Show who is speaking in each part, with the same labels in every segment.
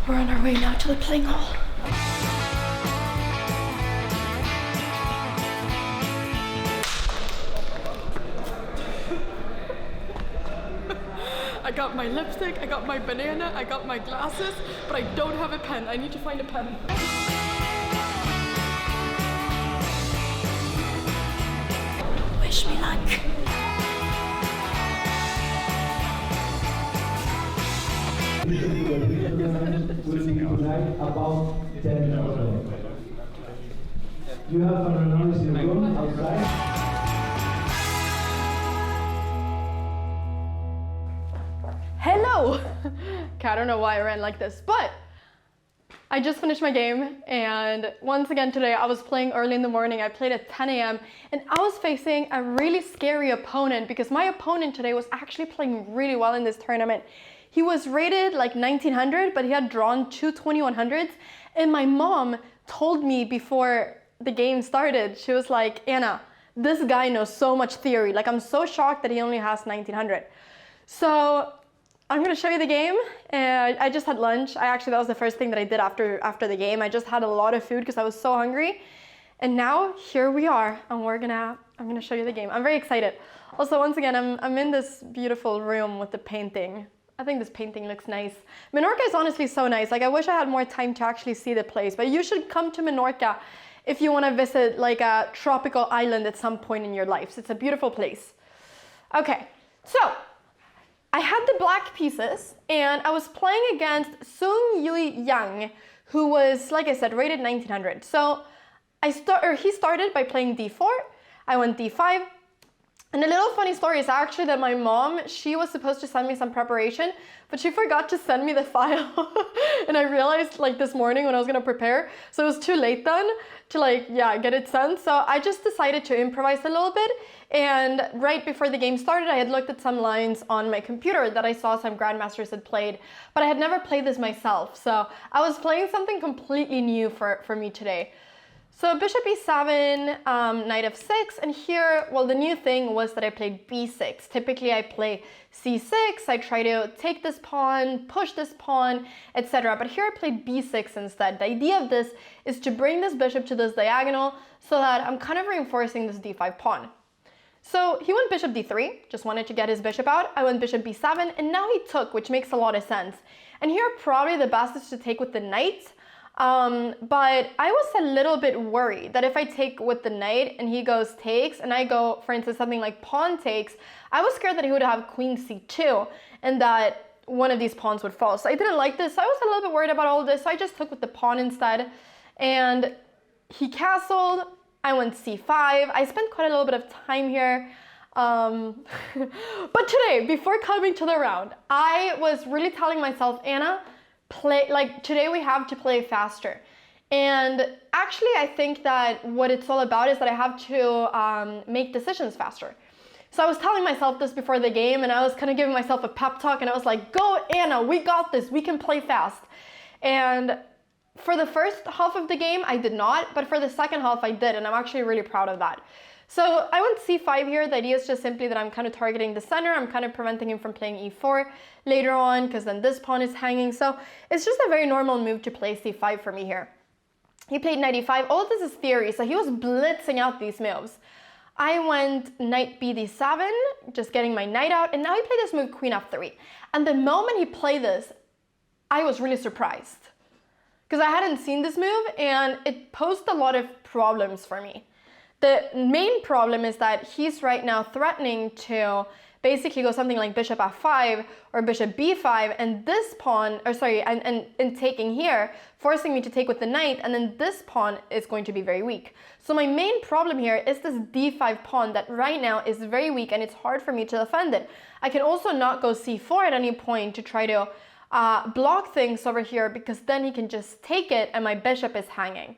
Speaker 1: We're on our way now to the playing hall. I got my lipstick, I got my banana, I got my glasses, but I don't have a pen. I need to find a pen. Wish me luck.
Speaker 2: About 10 minutes. You have an anonymous in the room outside.
Speaker 1: Hello! Okay, I don't know why I ran like this, but I just finished my game, and once again today I was playing early in the morning. I played at 10 a.m. and I was facing a really scary opponent because my opponent today was actually playing really well in this tournament. He was rated like 1900, but he had drawn two 2100s, and my mom told me before the game started, she was like, Anna, this guy knows so much theory. Like, I'm so shocked that he only has 1900. So I'm gonna show you the game. And I just had lunch. That was the first thing that I did after the game. I just had a lot of food because I was so hungry. And now here we are, and I'm gonna show you the game. I'm very excited. Also, once again, I'm in this beautiful room with the painting. I think this painting looks nice. Menorca is honestly so nice. Like, I wish I had more time to actually see the place, but you should come to Menorca if you want to visit like a tropical island at some point in your life. It's a beautiful place. Okay, so I had the black pieces and I was playing against Sung Yui Yang, who was, like I said, rated 1900. So he started by playing d4, I went d5. And a little funny story is actually that my mom, she was supposed to send me some preparation, but she forgot to send me the file. And I realized like this morning when I was gonna prepare, so it was too late then to get it sent. So I just decided to improvise a little bit. And right before the game started, I had looked at some lines on my computer that I saw some grandmasters had played, but I had never played this myself. So I was playing something completely new for me today. So bishop e7, knight f6, and here, well, the new thing was that I played b6. Typically I play c6, I try to take this pawn, push this pawn, etc. But here I played b6 instead. The idea of this is to bring this bishop to this diagonal so that I'm kind of reinforcing this d5 pawn. So he went bishop d3, just wanted to get his bishop out. I went bishop b7, and now he took, which makes a lot of sense. And here probably the best is to take with the knight. But I was a little bit worried that if I take with the knight and he goes takes and I go, for instance, something like pawn takes, I was scared that he would have queen c2 and that one of these pawns would fall. So I didn't like this. So I was a little bit worried about all of this. So I just took with the pawn instead. And he castled. I went c5. I spent quite a little bit of time here. But today, before coming to the round, I was really telling myself, Anna, today we have to play faster. And actually I think that what it's all about is that I have to make decisions faster. So I was telling myself this before the game, and I was kind of giving myself a pep talk, and I was like, go Anna, we got this, we can play fast. And for the first half of the game I did not, but for the second half I did, and I'm actually really proud of that. So I went c5 here. The idea is just simply that I'm kind of targeting the center. I'm kind of preventing him from playing e4 later on, because then this pawn is hanging. So it's just a very normal move to play c5 for me here. He played knight e5. All of this is theory, so he was blitzing out these moves. I went knight bd7, just getting my knight out, and now he played this move queen f3. And the moment he played this, I was really surprised, because I hadn't seen this move, and it posed a lot of problems for me. The main problem is that he's right now threatening to basically go something like bishop f5 or bishop b5, and this pawn, and taking here, forcing me to take with the knight, and then this pawn is going to be very weak. So my main problem here is this d5 pawn that right now is very weak, and it's hard for me to defend it. I can also not go c4 at any point to try to block things over here, because then he can just take it and my bishop is hanging.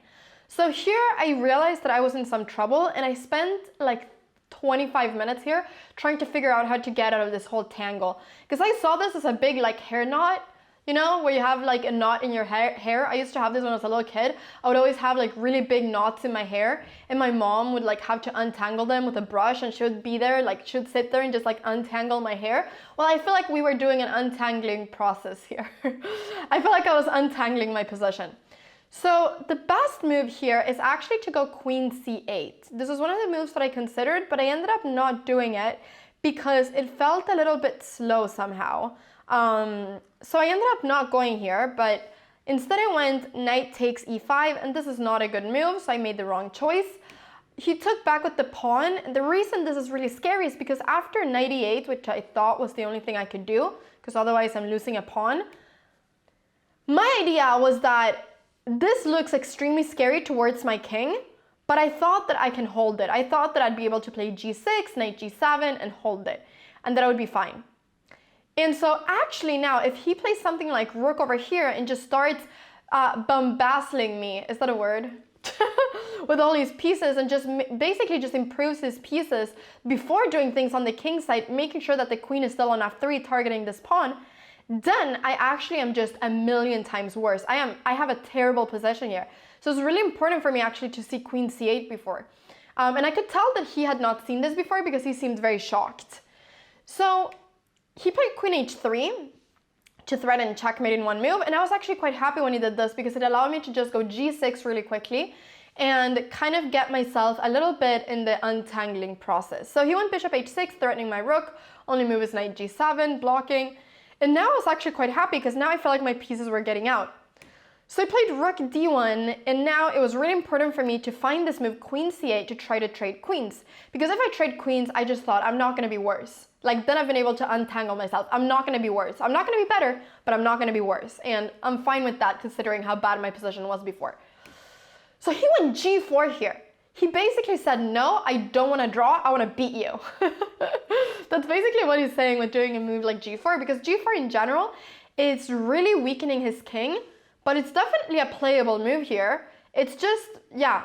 Speaker 1: So here I realized that I was in some trouble, and I spent like 25 minutes here trying to figure out how to get out of this whole tangle, because I saw this as a big like hair knot, You know, where you have like a knot in your hair. I used to have this when I was a little kid. I would always have like really big knots in my hair, and my mom would like have to untangle them with a brush, and she would be there, like she would sit there and just like untangle my hair. Well, I feel like we were doing an untangling process here. I feel like I was untangling my position. So the best move here is actually to go queen c8. This was one of the moves that I considered, but I ended up not doing it because it felt a little bit slow somehow. So I ended up not going here, but instead I went knight takes e5, and this is not a good move, so I made the wrong choice. He took back with the pawn, and the reason this is really scary is because after knight e8, which I thought was the only thing I could do, because otherwise I'm losing a pawn, my idea was that this looks extremely scary towards my king, but I thought that I can hold it. I thought that I'd be able to play g6, knight g7, and hold it, and that I would be fine. And so actually now, if he plays something like rook over here and just starts bombasting me, is that a word? With all these pieces, and just basically just improves his pieces before doing things on the king side, making sure that the queen is still on f3, targeting this pawn, then I actually am just a million times worse. I have a terrible position here. So it's really important for me actually to see queen c8 before. And I could tell that he had not seen this before because he seemed very shocked. So he played queen h3 to threaten checkmate in one move, and I was actually quite happy when he did this because it allowed me to just go g6 really quickly and kind of get myself a little bit in the untangling process. So he went bishop h6, threatening my rook, only move is knight g7, blocking, and now I was actually quite happy because now I felt like my pieces were getting out. So I played rook d1, and now it was really important for me to find this move queen c8 to try to trade queens. Because if I trade queens, I just thought I'm not going to be worse. Like then I've been able to untangle myself. I'm not going to be worse. I'm not going to be better, but I'm not going to be worse. And I'm fine with that considering how bad my position was before. So he went g4 here. He basically said, no, I don't want to draw, I want to beat you. That's basically what he's saying with doing a move like g4, because g4 in general, it's really weakening his king. But it's definitely a playable move here. It's just, yeah,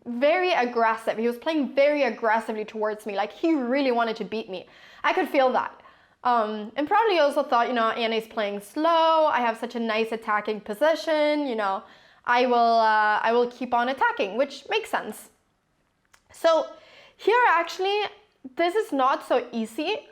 Speaker 1: very aggressive. He was playing very aggressively towards me. Like he really wanted to beat me. I could feel that. And probably also thought, you know, Anna's playing slow. I have such a nice attacking position. You know, I will keep on attacking, which makes sense. So here actually, this is not so easy.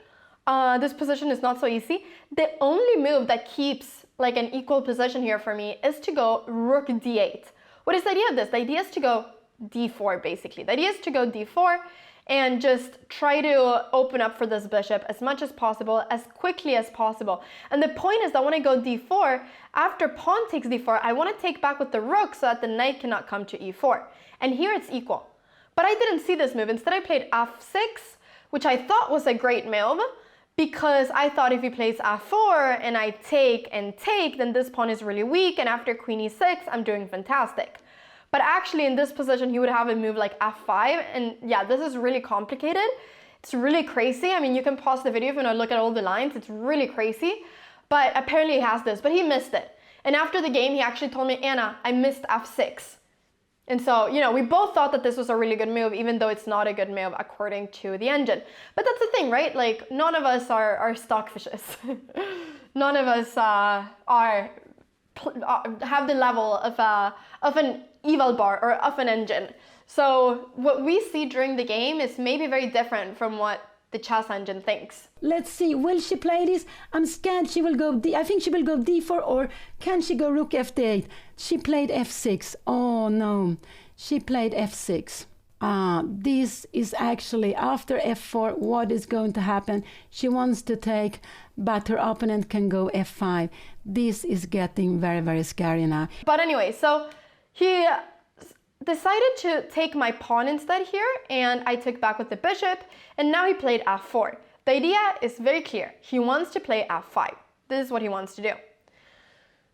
Speaker 1: This position is not so easy. The only move that keeps like an equal position here for me is to go rook d8. What is the idea of this? The idea is to go d4 basically. The idea is to go d4 and just try to open up for this bishop as much as possible, as quickly as possible. And the point is that when I go d4, after pawn takes d4, I want to take back with the rook so that the knight cannot come to e4. And here it's equal. But I didn't see this move. Instead I played f6, which I thought was a great move, because I thought if he plays f4 and I take and take, then this pawn is really weak, and after queen e6, I'm doing fantastic. But actually in this position, he would have a move like f5, and yeah, this is really complicated. It's really crazy. I mean, you can pause the video if you want to look at all the lines. It's really crazy, but apparently he has this, but he missed it. And after the game, he actually told me, Anna, I missed f6. And so, you know, we both thought that this was a really good move, even though it's not a good move according to the engine. But that's the thing, right? Like, none of us are stockfishes. None of us have the level of an eval bar or of an engine. So what we see during the game is maybe very different from what the chess engine thinks.
Speaker 3: Let's see, will she play this? I'm scared she will go I think she will go d4, or can she go rook f8? She played f6. Oh no, she played f6. This is actually after f4. What is going to happen? She wants to take, but her opponent can go f5. This is getting very, very scary now.
Speaker 1: But anyway, so he decided to take my pawn instead here, and I took back with the bishop, and now he played f4. The idea is very clear. He wants to play f5. This is what he wants to do.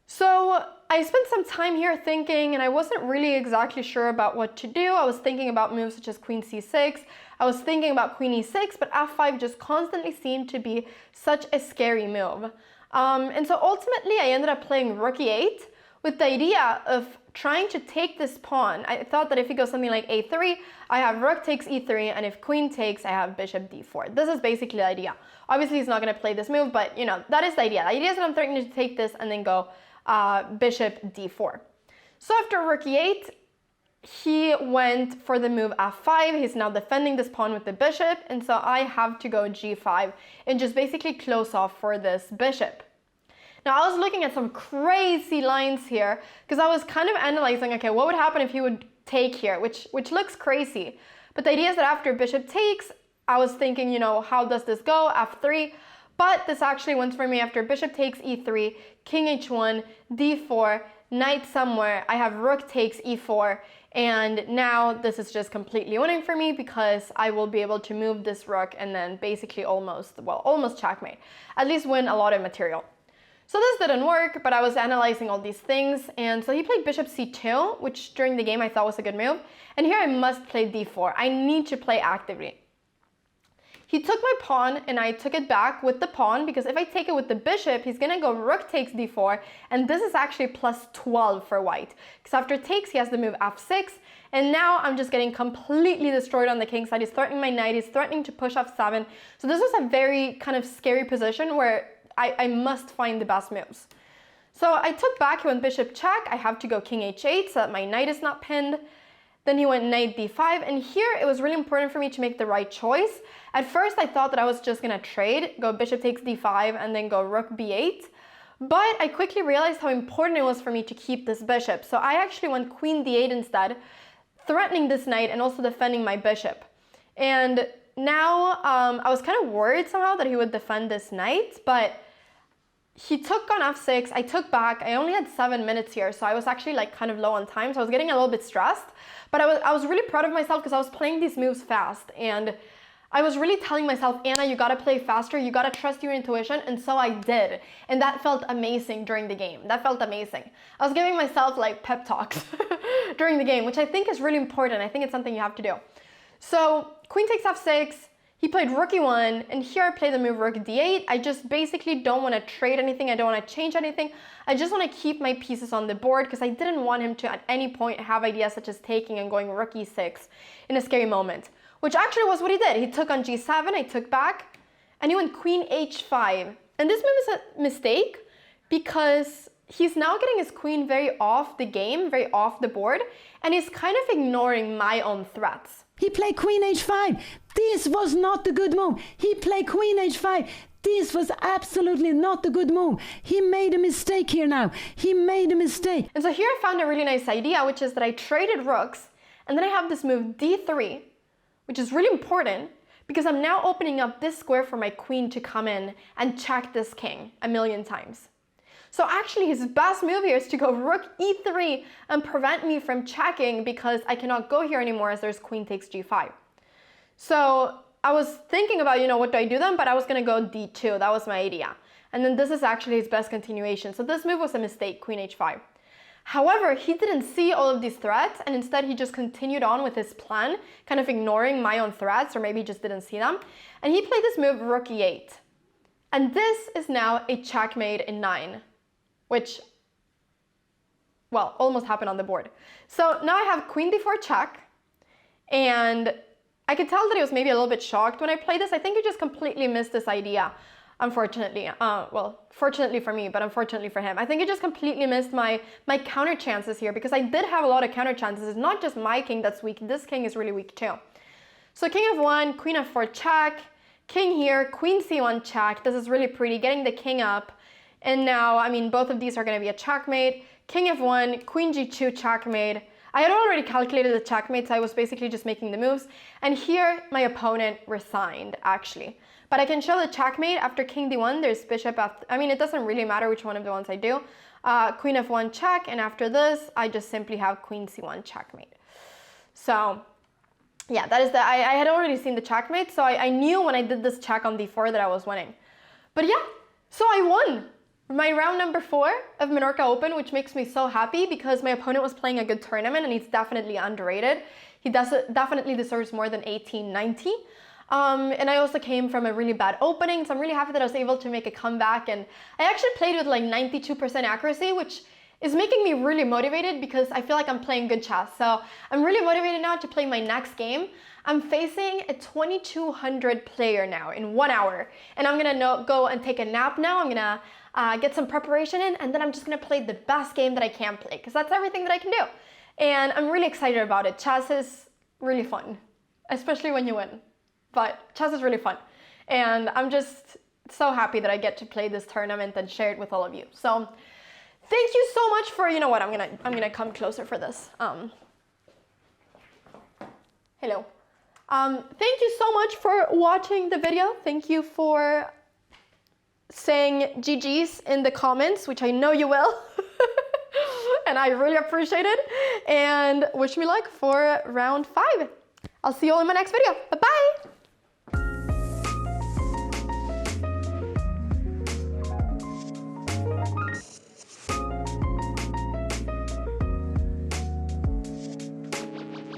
Speaker 1: So I spent some time here thinking, and I wasn't really exactly sure about what to do. I was thinking about moves such as queen c6. I was thinking about queen e6, but f5 just constantly seemed to be such a scary move. And so ultimately I ended up playing rook e8 with the idea of trying to take this pawn. I thought that if he goes something like a3, I have rook takes e3, and if queen takes, I have bishop d4. This is basically the idea. Obviously, he's not going to play this move, but you know, that is the idea. The idea is that I'm threatening to take this and then go bishop d4. So after rook e8, he went for the move f5. He's now defending this pawn with the bishop, and so I have to go g5 and just basically close off for this bishop. Now, I was looking at some crazy lines here because I was kind of analyzing, okay, what would happen if he would take here, which looks crazy. But the idea is that after bishop takes, I was thinking, you know, how does this go? f3. But this actually went for me after bishop takes e3, king h1, d4, knight somewhere. I have rook takes e4. And now this is just completely winning for me because I will be able to move this rook and then basically almost checkmate. At least win a lot of material. So this didn't work, but I was analyzing all these things, and so he played bishop c2, which during the game I thought was a good move. And here I must play d4. I need to play actively. He took my pawn, and I took it back with the pawn, because if I take it with the bishop, he's going to go rook takes d4, and this is actually plus 12 for white. Because after takes, he has the move f6, and now I'm just getting completely destroyed on the king side. He's threatening my knight, he's threatening to push f7. So this was a very kind of scary position where I must find the best moves. So I took back, he went bishop check, I have to go king h8 so that my knight is not pinned. Then he went knight d5, and here it was really important for me to make the right choice. At first I thought that I was just gonna trade, go bishop takes d5 and then go rook b8. But I quickly realized how important it was for me to keep this bishop. So I actually went queen d8 instead, threatening this knight and also defending my bishop. And now I was kind of worried somehow that he would defend this knight, but he took on f6, I took back. I only had 7 minutes here, so I was actually like kind of low on time, so I was getting a little bit stressed. But I was really proud of myself because I was playing these moves fast, and I was really telling myself, Anna, you gotta play faster, you gotta trust your intuition, and so I did. And that felt amazing during the game. That felt amazing. I was giving myself like pep talks during the game, which I think is really important. I think it's something you have to do. So queen takes f6, he played rook e1, and here I play the move rook d8. I just basically don't want to trade anything, I don't want to change anything. I just want to keep my pieces on the board because I didn't want him to at any point have ideas such as taking and going rook e6 in a scary moment. Which actually was what he did. He took on g7, I took back, and he went queen h5. And this move is a mistake because he's now getting his queen very off the game, very off the board, and he's kind of ignoring my own threats.
Speaker 3: He played queen h5. This was not a good move. He played queen h5. This was absolutely not a good move. He made a mistake here now. He made a mistake.
Speaker 1: And so here I found a really nice idea, which is that I traded rooks, and then I have this move d3, which is really important because I'm now opening up this square for my queen to come in and check this king a million times. So actually his best move here is to go rook e3 and prevent me from checking because I cannot go here anymore as there's queen takes g5. So I was thinking about, what do I do then? But I was going to go d2. That was my idea. And then this is actually his best continuation. So this move was a mistake, queen h5. However, he didn't see all of these threats, and instead he just continued on with his plan, kind of ignoring my own threats, or maybe he just didn't see them. And he played this move rook e8. And this is now a checkmate in 9, which, well, almost happened on the board. So now I have queen d4 check, and I could tell that he was maybe a little bit shocked when I played this. I think he just completely missed this idea, unfortunately. Well, fortunately for me, but unfortunately for him. I think he just completely missed my counter chances here because I did have a lot of counter chances. It's not just my king that's weak. This king is really weak too. So king f1, queen f4 check, king here, queen c1 check. This is really pretty, getting the king up. And now, both of these are going to be a checkmate. King f1, queen g2 checkmate. I had already calculated the checkmate, so I was basically just making the moves. And here, my opponent resigned, actually. But I can show the checkmate after king d1. There's bishop f... it doesn't really matter which one of the ones I do. Queen f1 check, and after this, I just simply have queen c1 checkmate. So, yeah, that is I had already seen the checkmate, so I knew when I did this check on d4 that I was winning. But yeah, so I won my round number 4 of Menorca Open, which makes me so happy because my opponent was playing a good tournament and he's definitely underrated. He definitely deserves more than 1890. And I also came from a really bad opening, so I'm really happy that I was able to make a comeback. And I actually played with like 92% accuracy, which is making me really motivated because I feel like I'm playing good chess. So I'm really motivated now to play my next game. I'm facing a 2200 player now in 1 hour. And I'm gonna go and take a nap now. I'm gonna get some preparation in, and then I'm just gonna play the best game that I can play, because that's everything that I can do. And I'm really excited about it. Chess is really fun, especially when you win. But chess is really fun. And I'm just so happy that I get to play this tournament and share it with all of you. So thank you so much for, you know what, I'm gonna come closer for this. Hello. Thank you so much for watching the video. Thank you for saying GG's in the comments, which I know you will. And I really appreciate it. And wish me luck for round 5. I'll see you all in my next video. Bye-bye.